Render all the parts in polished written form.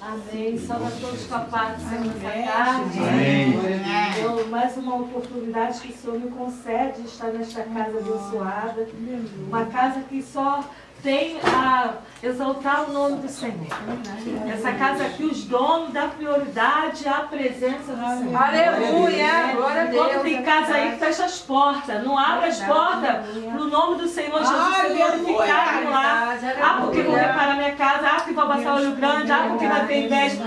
Amém. Salva todos com a paz do Senhor nessa tarde. Amém. Mais uma oportunidade que o Senhor me concede de estar nesta casa abençoada. Uma casa que só tem a exaltar o nome do Senhor. Essa casa aqui, os donos dão prioridade à presença do Senhor. Aleluia! Glória a Deus. Quando tem casa aí que fecha as portas, não abre as portas para o nome do Senhor Jesus ser glorificado lá. Ah, porque vou reparar minha casa, ah, porque vou passar olho grande, ah, porque vai ter inveja.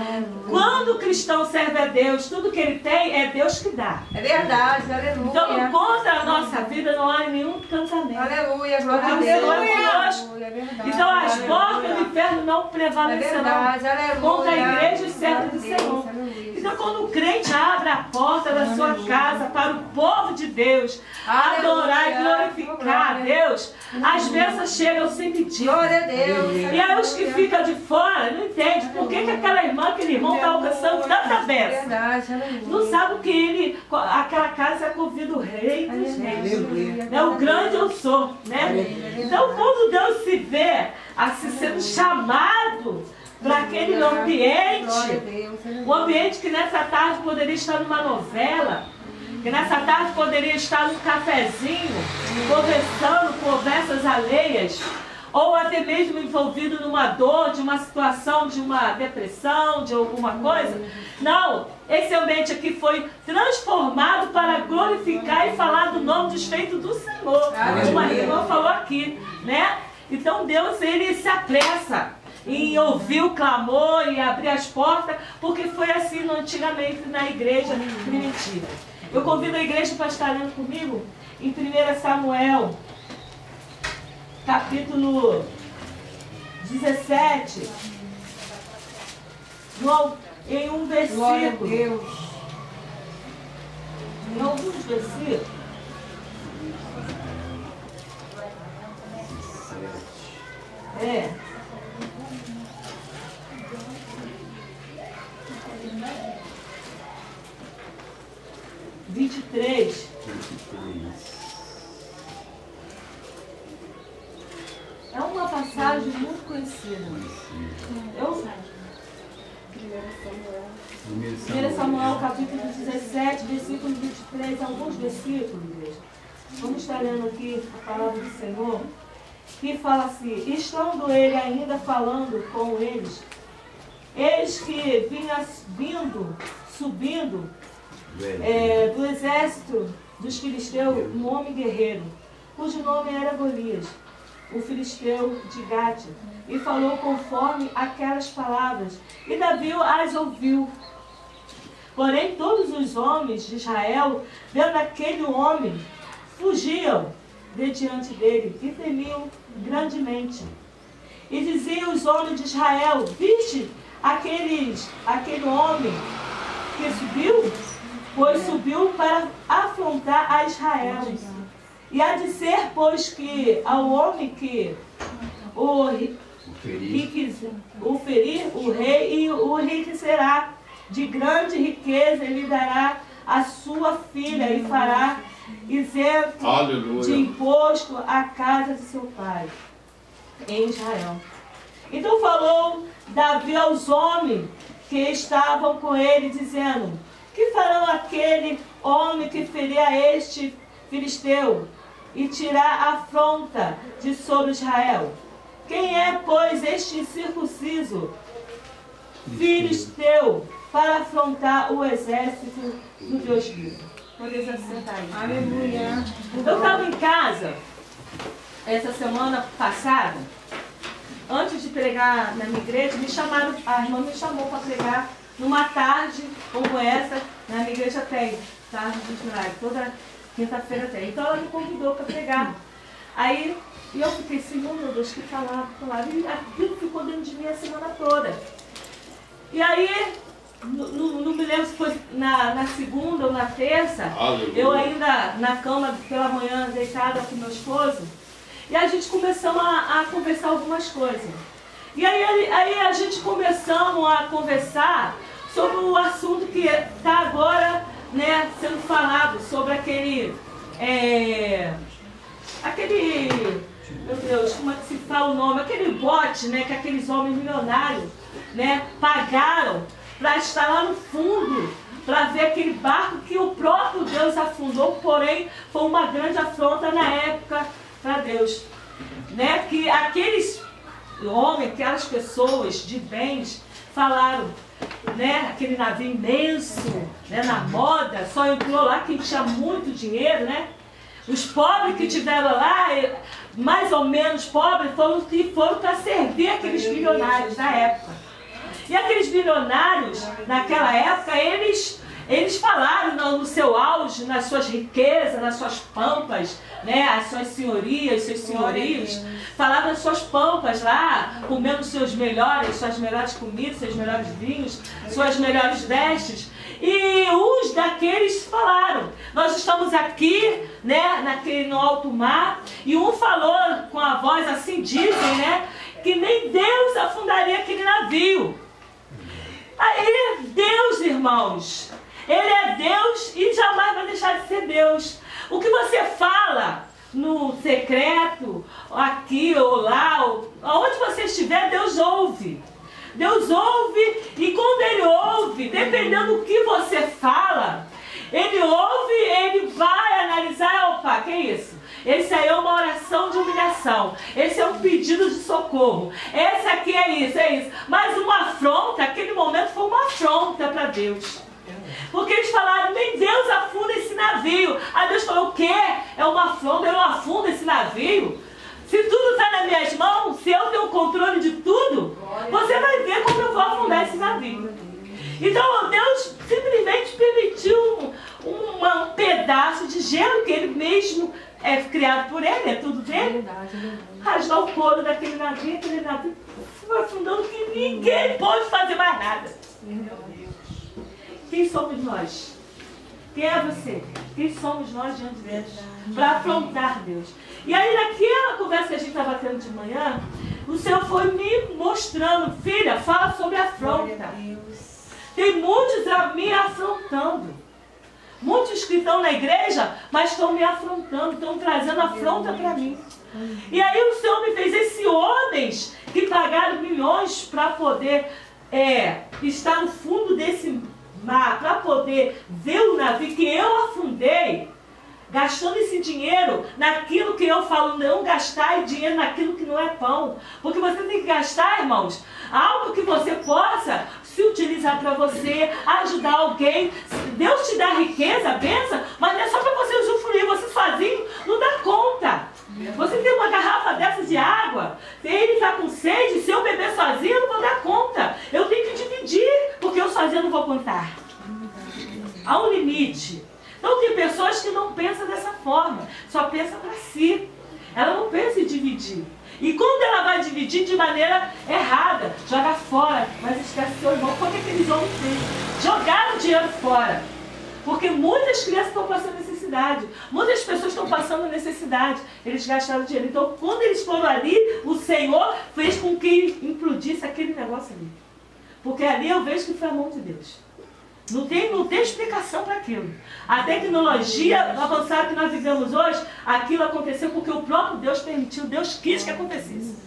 Quando o cristão serve a Deus, tudo que ele tem é Deus que dá. É verdade, aleluia. Então, contra a nossa vida não há nenhum cansamento. Aleluia, glória a Porque o Deus. Senhor é conosco. É verdade, Então as aleluia. portas do inferno não prevalecerão aleluia. contra a igreja e servo do Glória a Senhor. Deus, aleluia. Então quando o crente abre a porta da sua casa para o povo de Deus adorar e glorificar a Deus, as bênçãos chegam sem pedir. Glória a Deus. E aí os que ficam de fora não entendem por que aquela irmã, aquele irmão está alcançando tanta bênção. Verdade, aleluia. Não sabe que aquela casa convida o rei dos reis. É o grande eu sou, né? Então quando Deus se vê assim sendo chamado para aquele ambiente, um ambiente que nessa tarde poderia estar numa novela, que nessa tarde poderia estar num cafezinho, conversando conversas alheias, ou até mesmo envolvido numa dor, de uma situação, de uma depressão, de alguma coisa. Não, esse ambiente aqui foi transformado para glorificar e falar do nome dos feitos do Senhor. Como a irmã falou aqui, né? Então Deus, ele se apressa em ouvir o clamor e abrir as portas, porque foi assim antigamente na igreja primitiva. Eu convido a igreja para estar lendo comigo em 1 Samuel, capítulo 17, em um versículo. Em alguns versículos. É. Vinte e três. É uma passagem muito conhecida. 1 Samuel, capítulo 17, versículo 23, alguns versículos, igreja. Vamos estar lendo aqui a palavra do Senhor, que fala assim: estando ele ainda falando com eles, eis que vinha subindo do exército dos filisteus um homem guerreiro, cujo nome era Golias, o filisteu de Gate, e falou conforme aquelas palavras, e Davi as ouviu. Porém todos os homens de Israel, vendo aquele homem, fugiam de diante dele e temiam grandemente. E diziam os homens de Israel: viste aquele homem que subiu? Pois subiu para afrontar a Israel. E há de ser, pois, que ao homem que o ferir, o rei, e o enriquecerá de grande riqueza, ele dará a sua filha e fará isento de imposto à casa de seu pai em Israel. Então falou Davi aos homens que estavam com ele, dizendo: que farão aquele homem que ferir a este filisteu e tirar a afronta de sobre Israel? Quem é, pois, este incircunciso filisteu para afrontar o exército do Deus vivo? Podeis assentar aí. Aleluia. Eu estava em casa essa semana passada, antes de pregar na minha igreja, a irmã me chamou para pregar numa tarde como essa. Na minha igreja tem tarde de milagre, toda quinta-feira tem. Então ela me convidou para pregar. Aí eu fiquei assim: meu Deus, que palavra. E aquilo ficou dentro de mim a semana toda. E aí, não me lembro se foi na segunda ou na terça, eu ainda na cama pela manhã, deitada com meu esposo, e a gente começamos a conversar algumas coisas. E aí a gente começamos a conversar sobre o assunto que está agora, né, sendo falado, sobre aquele, meu Deus, como é que se fala o nome? Aquele bote, né, que aqueles homens milionários né, pagaram para estar lá no fundo, para ver aquele barco que o próprio Deus afundou, porém foi uma grande afronta na época para Deus, né? Que aqueles homens, aquelas pessoas de bens falaram, né? Aquele navio imenso, né? Na moda, só entrou lá quem tinha muito dinheiro, né? Os pobres que tiveram lá, mais ou menos pobres, foram para servir aqueles bilionários da época. E aqueles bilionários, naquela época, eles falaram no seu auge, nas suas riquezas, nas suas pampas, né, as suas senhorias, seus senhorios, falavam nas suas pampas lá, comendo suas melhores comidas, seus melhores vinhos, suas melhores vestes. E uns daqueles falaram, nós estamos aqui, né, no alto mar, e um falou com a voz assim, dizem, né, que nem Deus afundaria aquele navio. Aí, Deus, irmãos, Ele é Deus e jamais vai deixar de ser Deus. O que você fala no secreto, aqui ou lá, aonde você estiver, Deus ouve. Deus ouve, e quando Ele ouve, dependendo do que você fala, Ele ouve, Ele vai analisar, opa, que é isso? Esse aí é uma oração de humilhação. Esse é um pedido de socorro. Esse aqui é isso, é isso. Mas uma afronta, aquele momento foi uma afronta para Deus. Porque eles falaram, nem Deus afunda esse navio. Aí Deus falou, o quê? É uma afronta, eu não afundo esse navio? Se tudo está nas minhas mãos, se eu tenho o controle de tudo, você vai ver como eu vou afundar esse navio. Então Deus simplesmente permitiu um pedaço de gelo que Ele mesmo é criado por Ele, é tudo dele. Rasgar o couro daquele navio, aquele navio foi afundando que ninguém pode fazer mais nada. Quem somos nós? Quem é você? Quem somos nós diante de Deus? Para afrontar Deus. E aí naquela conversa que a gente estava tendo de manhã, o Senhor foi me mostrando, filha, fala sobre a afronta. Tem muitos me afrontando. Muitos que estão na igreja, mas estão me afrontando, estão trazendo afronta para mim. E aí o Senhor me fez esses homens que pagaram milhões para poder estar no fundo desse mar, para poder ver o navio que eu afundei, gastando esse dinheiro naquilo que eu falo, não gastar dinheiro naquilo que não é pão. Porque você tem que gastar, irmãos, algo que você possa se utilizar para você, ajudar alguém. Deus te dá riqueza, benção, mas não é só para você usufruir, você sozinho não dá conta. Você tem uma garrafa dessa de água, se ele está com sede, se eu beber sozinho, eu não vou dar conta. Eu tenho que dividir, porque eu sozinho não vou contar. Há um limite. Então tem pessoas que não pensam dessa forma, só pensam para si. Ela não pensa em dividir. E quando ela vai dividir de maneira errada, joga fora, mas esquece seu irmão. Foi o que aqueles homens fez? Jogaram o dinheiro fora. Porque muitas crianças estão passando necessidade. Muitas pessoas estão passando necessidade. Eles gastaram dinheiro. Então, quando eles foram ali, o Senhor fez com que implodisse aquele negócio ali. Porque ali eu vejo que foi a mão de Deus. Não tem explicação para aquilo. A tecnologia avançada que nós vivemos hoje, aquilo aconteceu porque o próprio Deus permitiu, Deus quis que acontecesse.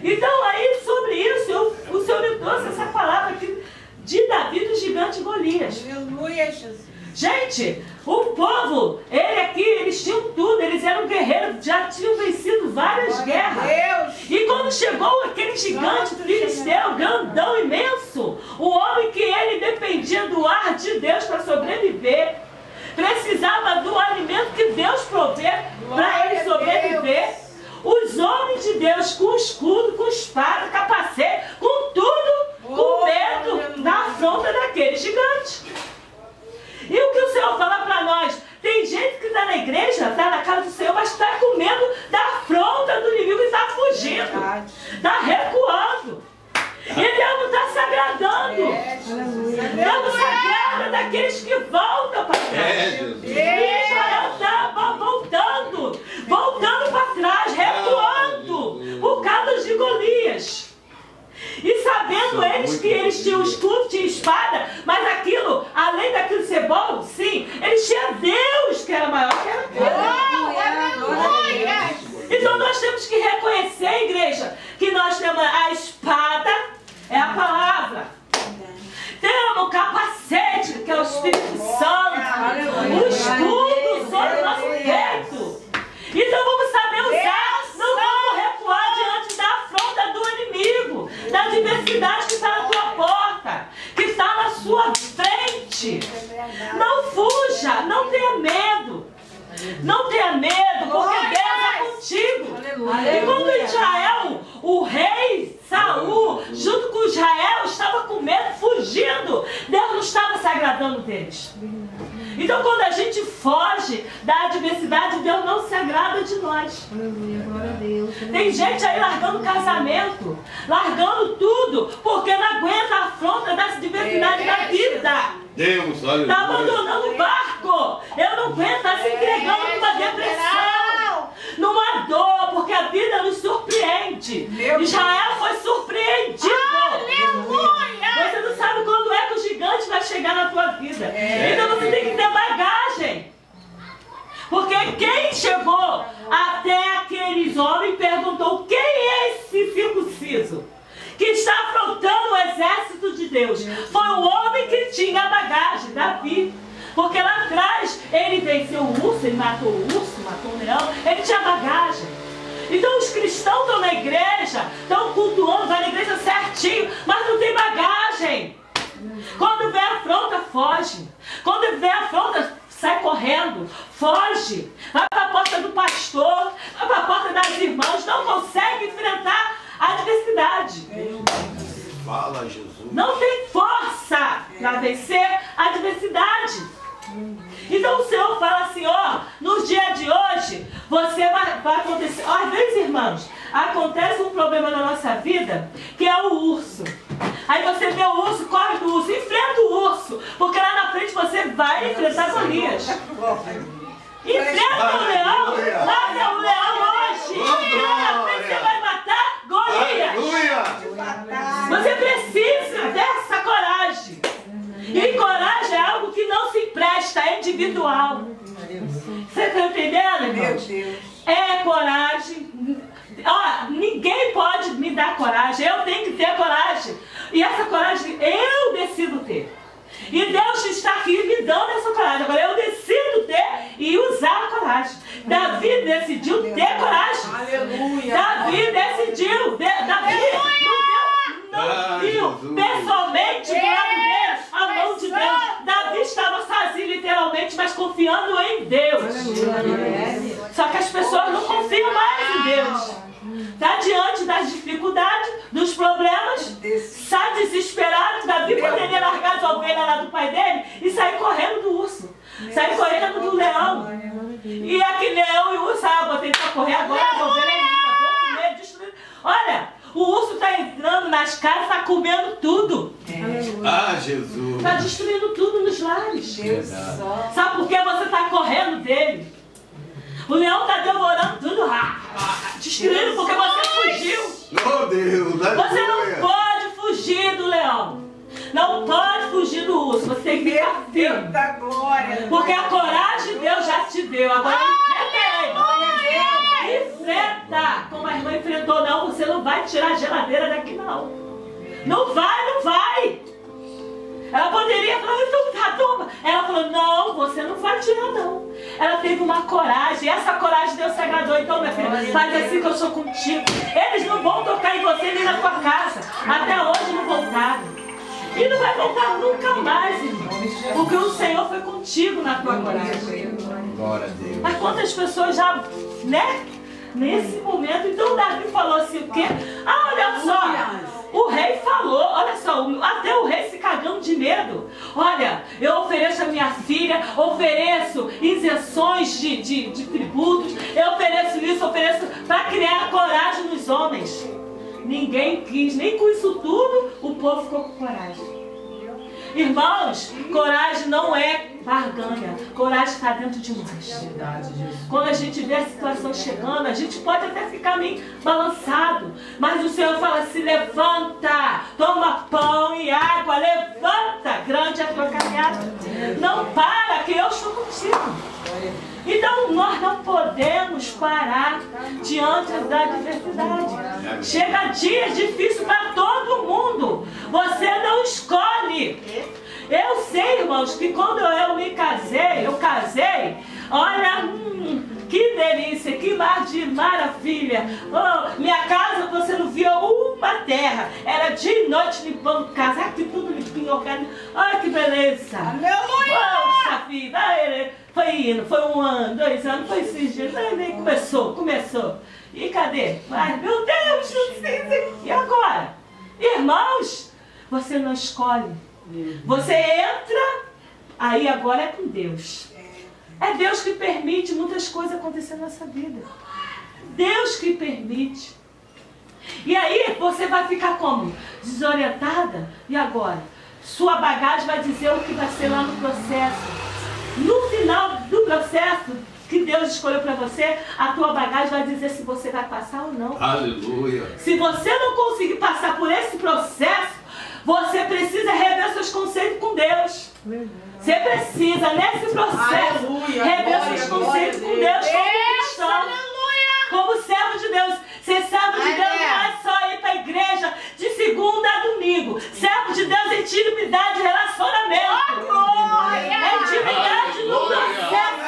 Então, aí, sobre isso, o Senhor me trouxe essa palavra aqui de Davi, do gigante Golias. Aleluia, Jesus. Gente, o povo, eles tinham tudo, eles eram guerreiros, já tinham vencido várias guerras. Deus. E quando chegou aquele gigante filisteu, grandão, imenso, o homem que ele dependia do ar de Deus para sobreviver, precisava do alimento que Deus provê para ele sobreviver. Os homens de Deus com escudo, com espada, capacete, com tudo, com medo da afronta daquele gigante. E o que o Senhor fala para nós? Tem gente que está na igreja, está na casa do Senhor, mas está com medo da afronta do inimigo e está fugindo, está recuando. E Deus não está se agradando. Deus não se agrada daqueles que voltam para trás. E Israel estava voltando para trás, recuando por causa de Golias. E sabendo eles que eles tinham escudo, tinham espada, mas aquilo, além daquilo ser bom, sim, eles tinham Deus que era maior que era aquilo. Então nós temos que reconhecer, igreja, que nós temos a espada, é a palavra. E quando Israel, o rei Saul, junto com Israel, estava com medo, fugindo, Deus não estava se agradando deles. Então quando a gente foge da adversidade, Deus não se agrada de nós. Tem gente aí largando casamento, largando tudo, porque não aguenta a afronta das adversidades da vida. Está abandonando o barco. Eu não aguento, está se entregando numa depressão, numa dor, porque a vida nos surpreende. Israel foi surpreendido. Aleluia! Você não sabe quando é que o gigante vai chegar na tua vida. Então você tem que ter bagagem. Porque quem chegou até aqueles homens perguntou: quem é esse circunciso que está afrontando o exército de Deus? Foi um homem que tinha bagagem, Davi. Porque lá atrás ele venceu o urso, ele matou o urso, matou o leão, ele tinha bagagem. Então os cristãos estão na igreja, estão cultuando, vai na igreja certinho, mas não tem bagagem. Quando vê a afronta, foge. Quando vê a afronta, sai correndo, foge. Vai para a porta do pastor, vai para a porta das irmãs, não consegue enfrentar a adversidade. Fala, Jesus. Não tem força para vencer a adversidade. Então o Senhor fala assim, ó, no dia de hoje, você vai acontecer, ó, às vezes, irmãos, acontece um problema na nossa vida, que é o urso. Aí você vê o urso, corre do urso, enfrenta o urso, porque lá na frente você vai enfrentar Golias. Enfrenta o leão, mata o leão hoje, e lá na frente você vai matar Golias. Você precisa dessa coragem. E coragem é algo que não se empresta, é individual. Você está entendendo, irmãos? É coragem. Ó, ninguém pode me dar coragem, eu tenho que ter coragem. E essa coragem eu decido ter. E Deus está aqui me dando essa coragem. Agora eu decido ter e usar a coragem. Davi decidiu ter coragem. Aleluia. Davi decidiu. Davi não viu pessoalmente a mão de Deus. Davi estava sozinho literalmente, mas confiando em Deus. Só que as pessoas não confiam mais em Deus. Está diante das dificuldades, dos problemas, está desesperado. Davi poderia largar as ovelhas lá do pai dele e sair correndo do urso, sair correndo do leão. E aquele leão e o urso, botei para correr agora, as ovelhas é minha, vou comer, destruir. Olha, o urso está entrando nas casas, está comendo tudo. Jesus! Está destruindo tudo nos lares. Sabe por que você está correndo dele? O leão está devorando tudo, destruindo porque você fugiu. Oh, Deus, você não pode fugir do leão. Não pode fugir do urso. Você tem que ficar firme. Porque a coragem Deus já te deu. Agora enfrenta ele. Enfrenta. Como a irmã enfrentou, não. Você não vai tirar a geladeira daqui, não. Não vai, não vai. Ela poderia falar, então tá, toma. Ela falou, não, você não vai tirar, não. Ela teve uma coragem, e essa coragem Deus se agradou. Então, minha filha, faz assim que eu sou contigo. Eles não vão tocar em você nem na tua casa. Até hoje não voltaram. E não vai voltar nunca mais, irmão. Porque o Senhor foi contigo na tua coragem. Glória a Deus. Mas quantas pessoas já, né? Nesse momento, então Davi falou assim, o quê? Olha só. O rei falou, olha só, até o rei se cagando de medo. Olha, eu ofereço a minha filha, ofereço isenções de tributos, eu ofereço isso, ofereço para criar coragem nos homens. Ninguém quis, nem com isso tudo, o povo ficou com coragem. Irmãos, coragem não é barganha. Coragem está dentro de nós. Quando a gente vê a situação chegando, a gente pode até ficar meio balançado. Mas o Senhor fala assim, levanta, toma pão e água, levanta, grande é a tua caminhada. Não para, que eu estou contigo. Então nós não podemos parar diante da adversidade. Chega dias difíceis para todo mundo. Você não escolhe. Eu sei, irmãos, que quando eu me casei, olha, que delícia, que maravilha. Oh, minha casa você não via uma terra. Era dia e noite limpando casa, aqui tudo limpinho, organizado. Olha que beleza. Poxa vida, foi indo, foi 1 ano, 2 anos, foi esses dias, nem começou. E cadê? Ai, meu Deus, não sei. E agora? Irmãos, você não escolhe. Você entra, aí agora é com Deus. É Deus que permite muitas coisas acontecer na nossa vida. Deus que permite. E aí você vai ficar como? Desorientada? E agora? Sua bagagem vai dizer o que vai ser lá no processo. No final do processo que Deus escolheu para você, a tua bagagem vai dizer se você vai passar ou não. Aleluia. Se você não conseguir passar por esse processo, você precisa rever seus conceitos com Deus. Você precisa, nesse processo, Aleluia, rever glória, seus conceitos com Deus como cristão. Como servo de Deus. Ser servo de Deus não é só ir para a igreja de segunda a domingo. Servo de Deus é intimidade, relacionamento. É intimidade no processo.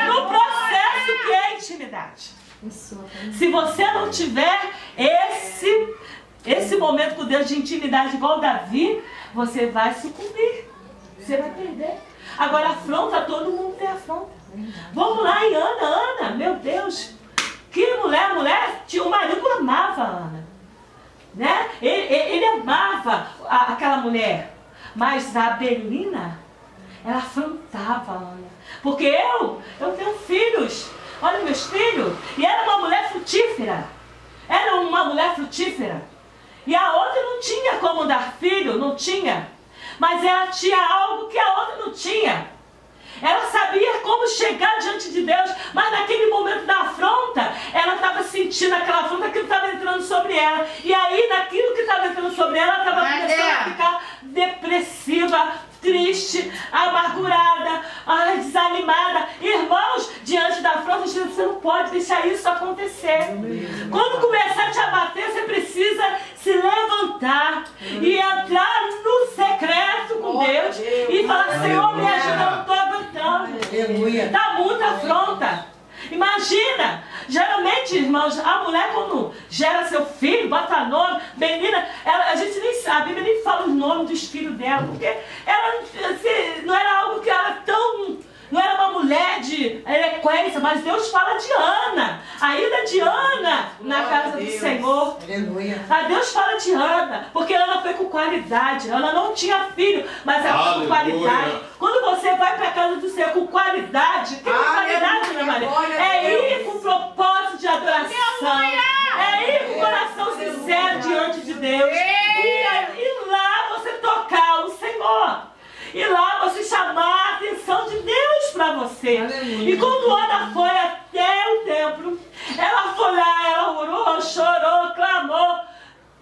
No processo que é intimidade. Se você não tiver esse momento com Deus de intimidade igual Davi, você vai sucumbir. Você vai perder. Agora afronta, todo mundo tem afronta. Vamos lá em Ana, meu Deus. Que mulher, tinha um marido que amava a Ana. Né? Ele amava aquela mulher. Mas a Belina, ela afrontava a Ana. Porque eu tenho filhos. Olha meus filhos. E era uma mulher frutífera. Era uma mulher frutífera. E a outra não tinha como dar filho, não tinha. Mas ela tinha algo que a outra não tinha. Ela sabia como chegar diante de Deus, mas naquele momento da afronta, ela estava sentindo aquela afronta, aquilo estava entrando sobre ela. E aí, naquilo que estava entrando sobre ela, ela estava começando a ficar depressiva, triste, amargurada, desanimada. Irmãos, diante da afronta, você não pode deixar isso acontecer. Quando começar a te abater, você precisa se levantar e entrar no secreto com Deus e falar: Senhor, me ajuda, eu não estou aguentando. Está muita afronta. Imagina, geralmente, irmãos, a mulher quando gera seu filho, bota nome, menina, a gente nem sabe, a Bíblia nem fala os nomes dos filhos dela, porque ela não era algo que era tão... Não era uma mulher de eloquência, mas Deus fala de Ana. A ida de Ana na casa do Senhor. Aleluia. Deus fala de Ana, porque Ana foi com qualidade. Ana não tinha filho, mas ela foi com qualidade. Quando você vai para a casa do Senhor com qualidade, que qualidade, minha Maria? É ir com propósito de adoração. É ir com o coração sincero diante de Deus. E lá você tocar o Senhor. E lá você chamar a atenção de Deus para você. Aleluia. E quando Ana foi até o templo, ela foi lá, ela orou, chorou, clamou.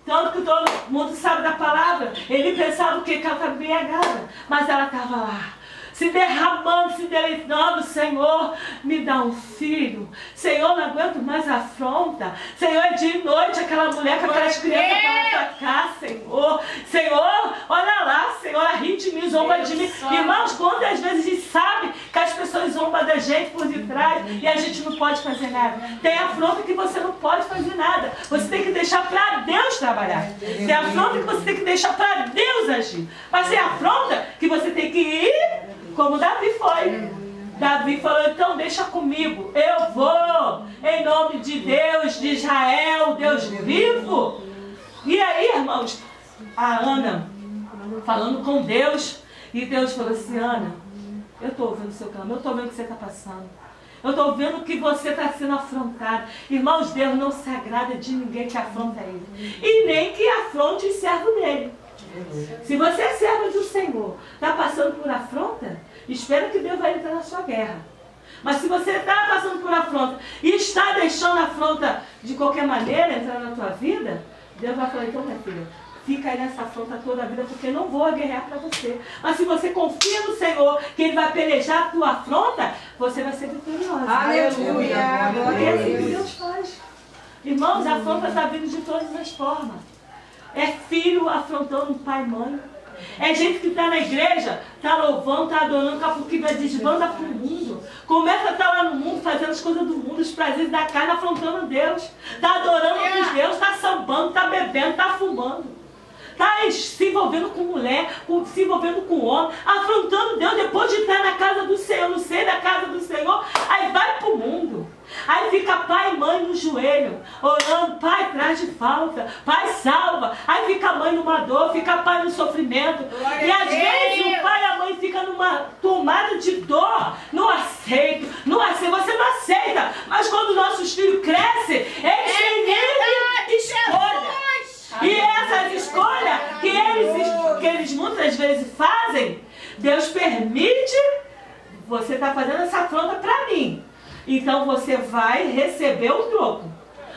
Tanto que todo mundo sabe da palavra. Ele pensava que ela estava embriagada, mas ela estava lá, se derramando, se deleitando. Senhor, me dá um filho. Senhor, não aguento mais a afronta. Senhor, é dia e noite aquela mulher com aquelas crianças para atacar, Senhor. Senhor, olha lá, Senhor, ri de mim, zomba de mim. Irmãos, quantas vezes a gente sabe que as pessoas zombam da gente por detrás e a gente não pode fazer nada. Tem afronta que você não pode fazer nada. Você tem que deixar para Deus trabalhar. Tem afronta que você tem que deixar para Deus agir. Mas tem afronta que você tem que ir como Davi foi. Davi falou: então deixa comigo, eu vou, em nome de Deus, de Israel, Deus vivo. E aí, irmãos, a Ana falando com Deus, e Deus falou assim: Ana, eu estou ouvindo o seu clamor, eu estou vendo o que você está passando, eu estou vendo que você está sendo afrontado. Irmãos, Deus não se agrada de ninguém que afronta ele, e nem que afronte o servo dele. Se você é servo do Senhor, está passando por afronta, espera que Deus vai entrar na sua guerra. Mas se você está passando por afronta e está deixando a afronta de qualquer maneira entrar na tua vida, Deus vai falar: então, minha filha, fica aí nessa afronta toda a vida, porque eu não vou guerrear para você. Mas se você confia no Senhor, que Ele vai pelejar a tua afronta, você vai ser vitoriosa. Aleluia. Porque é assim que Deus faz. Irmãos, a afronta está vindo de todas as formas. É filho afrontando pai e mãe. É gente que está na igreja, está louvando, está adorando, porque vai desbanda para o mundo. Começa a estar lá no mundo, fazendo as coisas do mundo, os prazeres da carne, afrontando Deus. Está adorando outros deuses, está sambando, está bebendo, está fumando. Está se envolvendo com mulher, se envolvendo com homem, afrontando Deus depois de estar na casa do Senhor, no seio da casa do Senhor, aí vai para o mundo. Aí fica pai e mãe no joelho, orando, pai traz de falta, pai salva. Aí fica a mãe numa dor, fica pai no sofrimento. E às vezes o pai e a mãe ficam numa tomada de dor. Não aceito, não aceito, você não aceita. Mas quando nossos filhos crescem, eles têm livre escolha. E essas escolhas que eles muitas vezes fazem, Deus permite, você está fazendo essa afronta para mim. Então você vai receber o troco.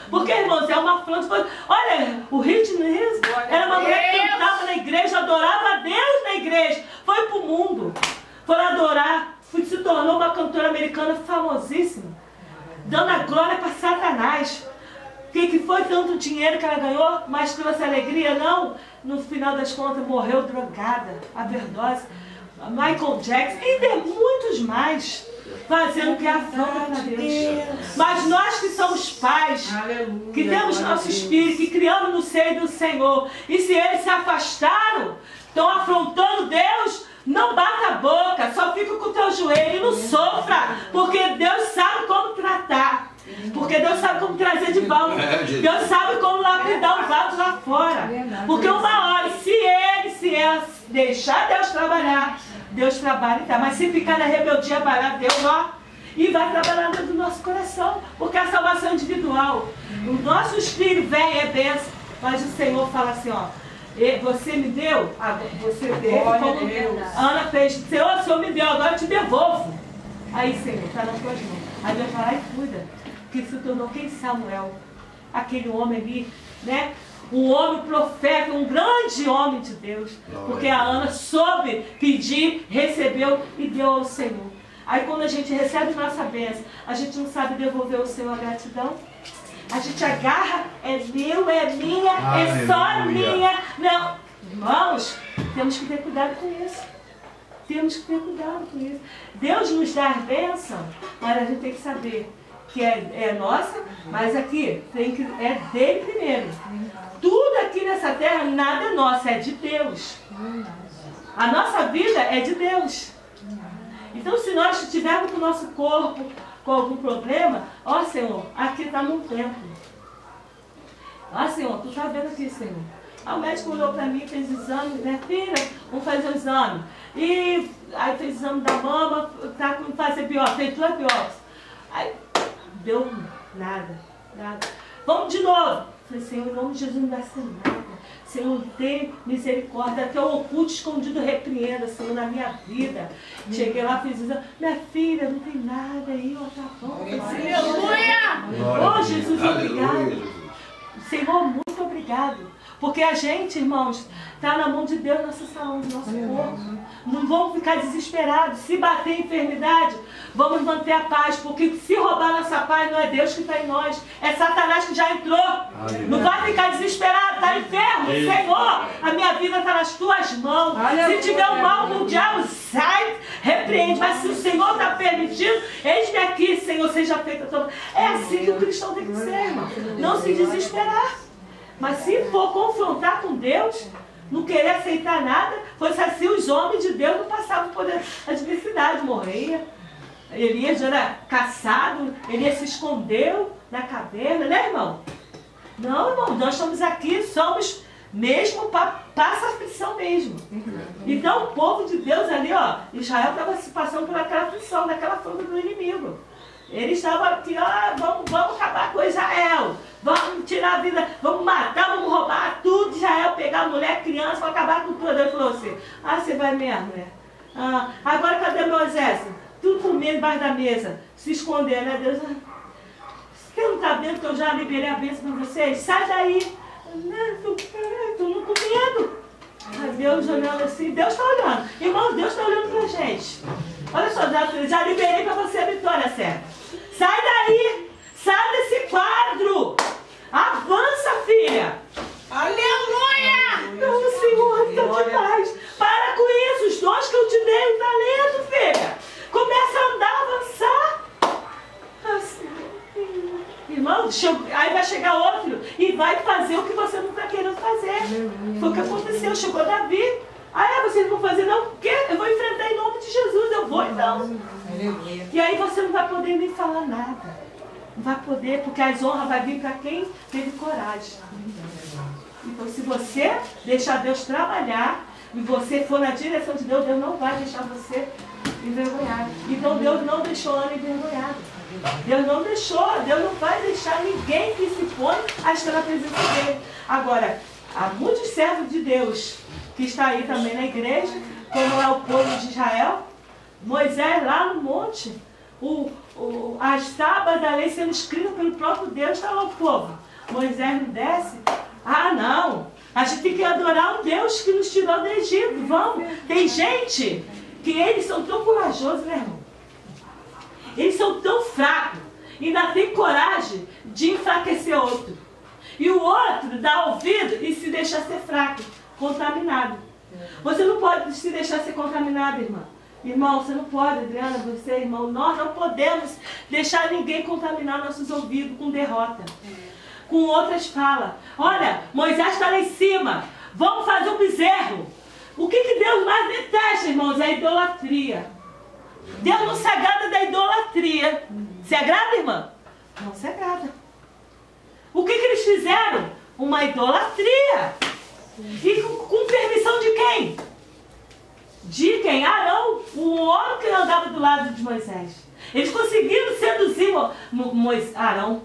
Porque, irmãos, é uma afronta. Olha, o Whitney Houston era uma mulher que cantava na igreja, adorava a Deus na igreja. Foi para o mundo, foi adorar, se tornou uma cantora americana famosíssima, dando a glória para Satanás. O que foi tanto dinheiro que ela ganhou, mas trouxe alegria? Não. No final das contas, morreu drogada, overdose. Michael Jackson, e tem muitos mais, fazendo que afronta para Deus. Mas nós que somos pais, que temos nossos filhos, que criamos no seio do Senhor, e se eles se afastaram, estão afrontando Deus, não bata a boca, só fica com o teu joelho e não sofra, porque Deus sabe como tratar. Porque Deus sabe como trazer de volta. Deus sabe como lapidar o vaso lá fora. Porque uma hora, se ela deixar Deus trabalhar, Deus trabalha, tá? Mas se ficar na rebeldia, vai lá, Deus, ó, e vai trabalhar dentro do nosso coração. Porque a salvação é individual. Os nossos filhos vêm, é bênção. Mas o Senhor fala assim, ó, você me deu, você deu, como Ana fez, Senhor, o Senhor me deu, agora eu te devolvo. Aí, Senhor, está nas tuas mãos. Aí Deus fala, ai, cuida. Que se tornou quem? Samuel, aquele homem ali, né? Um homem profeta, um grande homem de Deus. Porque a Ana soube pedir, recebeu e deu ao Senhor. Aí quando a gente recebe nossa bênção, a gente não sabe devolver ao Senhor a gratidão. A gente agarra, é meu, é minha, é só minha. Não, irmãos, temos que ter cuidado com isso. Temos que ter cuidado com isso. Deus nos dá a bênção, mas a gente tem que saber que é nossa, mas aqui é dele primeiro. Tudo aqui nessa terra, nada é nosso, é de Deus. A nossa vida é de Deus. Então, se nós estivermos com o nosso corpo com algum problema, ó Senhor, aqui está num templo. Ó Senhor, tu está vendo aqui, Senhor. Aí o médico olhou para mim, fez exame, minha filha, vamos fazer o exame. E aí fez o exame da mama, tá com fazer biópsia, fez 2 biópsias. Aí deu nada. Vamos de novo. Falei, Senhor, em nome de Jesus, não vai ser nada. Senhor, tem misericórdia, até o oculto escondido repreenda, Senhor, na minha vida. Cheguei lá, fiz exame. Minha filha, não tem nada aí, ó, tá bom. Aleluia! Oh, Jesus, obrigado. Senhor, muito obrigado. Porque a gente, irmãos, está na mão de Deus, nossa saúde, nosso corpo. Não vamos ficar desesperados. Se bater enfermidade, vamos manter a paz. Porque se roubar nossa paz, não é Deus que está em nós. É Satanás que já entrou. Aleluia. Não vai ficar desesperado, está enfermo. Senhor, a minha vida está nas tuas mãos. Aleluia. Se tiver um mal no diabo, sai, repreende. Mas se o Senhor está permitindo, eis-me aqui, Senhor, seja feita a tua vontade. É assim que o cristão tem que ser, irmão. Não se desesperar. Mas se for confrontar com Deus, não querer aceitar nada, fosse assim, os homens de Deus não passavam por adversidade, morria. Elias era caçado, Elias se escondeu na caverna, né, irmão? Não, irmão, nós estamos aqui, somos mesmo, passa aflição mesmo. Então o povo de Deus ali, ó, Israel estava se passando por aquela aflição, daquela afronta do inimigo. Ele estava aqui, ó, vamos acabar com Israel, vamos tirar a vida, vamos matar, vamos roubar tudo de Israel, pegar a mulher, criança, vamos acabar com tudo. Ele falou assim, você vai mesmo, né? Agora cadê meu exército? Tudo comendo embaixo da mesa, se esconder, né? Deus, você não está vendo que eu já liberei a bênção para vocês? Sai daí. Estou não comendo. Deus olhando assim, Deus está olhando. Irmãos, Deus está olhando para a gente. Olha só, já liberei para você a vitória, certo? Sai daí! Sai desse quadro! Avança, filha! Aleluia! Não, Senhor, está demais! Para com isso! Os dons que eu te dei, o talento, filha! Começa a andar, avançar! Assim, irmão, aí vai chegar outro e vai fazer o que você não está querendo fazer. Foi o que aconteceu, chegou Davi. Vocês vão fazer não? O quê? Eu vou enfrentar em nome de Jesus, eu vou então. E aí você não vai poder nem falar nada. Não vai poder, porque as honras vai vir para quem teve coragem. Então, se você deixar Deus trabalhar e você for na direção de Deus, Deus não vai deixar você envergonhado. Então, Deus não deixou Ana envergonhada. Deus não deixou, Deus não vai deixar ninguém que se põe a estar na presença dele. Agora, há muitos servos de Deus que está aí também na igreja, como é o povo de Israel. Moisés lá no monte, as tábuas da lei sendo escritas pelo próprio Deus, está lá o povo. Moisés não desce. Ah, não. A gente tem que adorar um Deus que nos tirou do Egito. Vamos. Tem gente que eles são tão corajosos, né, irmão? Eles são tão fracos. Ainda tem coragem de enfraquecer outro. E o outro dá ouvido e se deixa ser fraco, contaminado. Você não pode se deixar ser contaminado, irmã. Irmão, você não pode, Adriana, você, irmão. Nós não podemos deixar ninguém contaminar nossos ouvidos com derrota. Com outras falas. Olha, Moisés está lá em cima. Vamos fazer um bezerro. O que Deus mais detesta, irmãos? É a idolatria. Deus não se agrada da idolatria. Se agrada, irmã? Não se agrada. O que eles fizeram? Uma idolatria. E com permissão de quem? De quem? Arão, o homem que andava do lado de Moisés. Eles conseguiram seduzir Arão.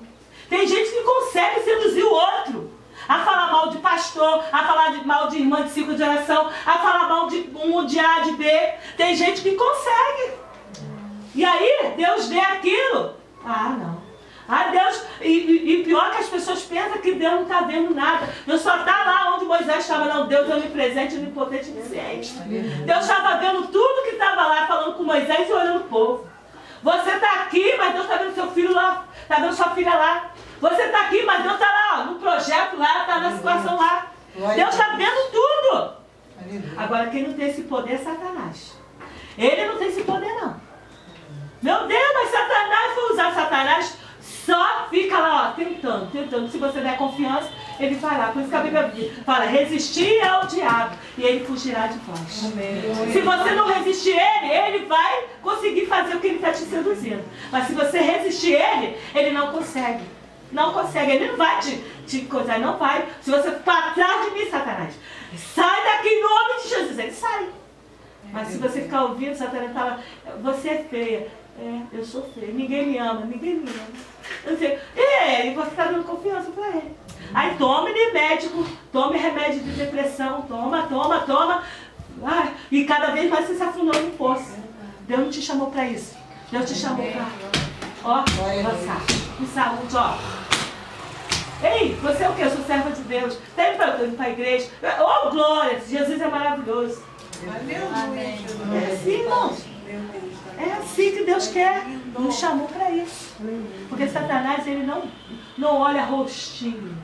Tem gente que consegue seduzir o outro. A falar mal de pastor, a falar mal de irmã de ciclo de oração, a falar mal de um, de A, de B. Tem gente que consegue. E aí, Deus vê aquilo. Ah, não. Ah, Deus... E pior que as pessoas pensam que Deus não está vendo nada. Deus só está lá onde Moisés estava. Não, Deus é onipresente, onipotente, onisciente. Deus estava vendo tudo que estava lá, falando com Moisés e olhando o povo. Você está aqui, mas Deus está vendo seu filho lá. Está vendo sua filha lá. Você está aqui, mas Deus está lá, ó, no projeto lá, está na situação lá. Deus está vendo tudo. Agora, quem não tem esse poder é Satanás. Ele não tem esse poder, não. Meu Deus, mas Satanás vai usar Satanás, só fica lá, ó, tentando. Se você der confiança, ele vai lá. Por isso que a Bíblia fala, resistir ao diabo e ele fugirá de vós. Amém. Se você não resistir ele vai conseguir fazer o que ele está te seduzindo. Mas se você resistir ele não consegue. Não consegue, ele não vai te coisar, não vai. Se você ficar atrás de mim, Satanás, sai daqui em nome de Jesus, ele sai. Mas se você ficar ouvindo, Satanás fala, você é feia. É, eu sou feia, ninguém me ama. Eu sei, e você está dando confiança para ele. Aí tome médico, tome remédio de depressão, toma. Ai, e cada vez mais você se afundou no poço. Deus não te chamou para isso. Deus te chamou para, avançar. Com saúde, Ei, você é o quê? Eu sou serva de Deus. Está indo para a igreja. Oh, glória! Jesus é maravilhoso. Amém. É assim, irmãos. É assim que Deus quer. Nos chamou para isso. Porque Satanás, ele não olha rostinho.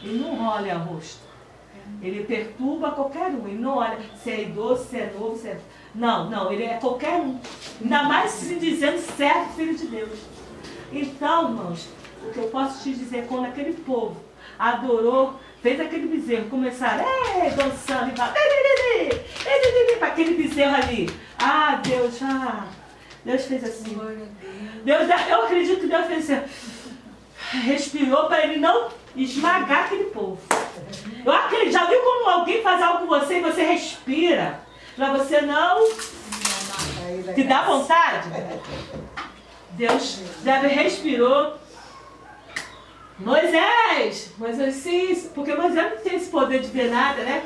Ele não olha rosto. Ele perturba qualquer um. Ele não olha se é idoso, se é novo, se é... Não, ele é qualquer um. Ainda mais se dizendo certo, filho de Deus. Então, irmãos, o que eu posso te dizer, quando aquele povo adorou, fez aquele bezerro, começaram dançando e falando, para aquele bezerro ali. Ah, Deus fez assim. Eu acredito que Deus fez assim. Respirou para ele não esmagar aquele povo. Eu acredito, já viu como alguém faz algo com você e você respira? Para você não te dá vontade? Deus respirou. Moisés, sim, porque Moisés não tem esse poder de ver nada, né?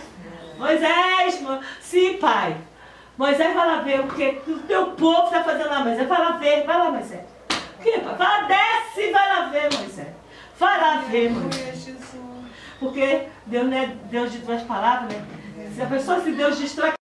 Moisés, sim, pai. Moisés vai lá ver o que o teu povo está fazendo lá, Moisés. Vai lá ver, vai lá, Moisés. O que, pai? Vai lá, desce e vai lá ver, Moisés. Vai lá ver, Moisés. Porque Deus não é Deus de duas palavras, né? Se Deus destrói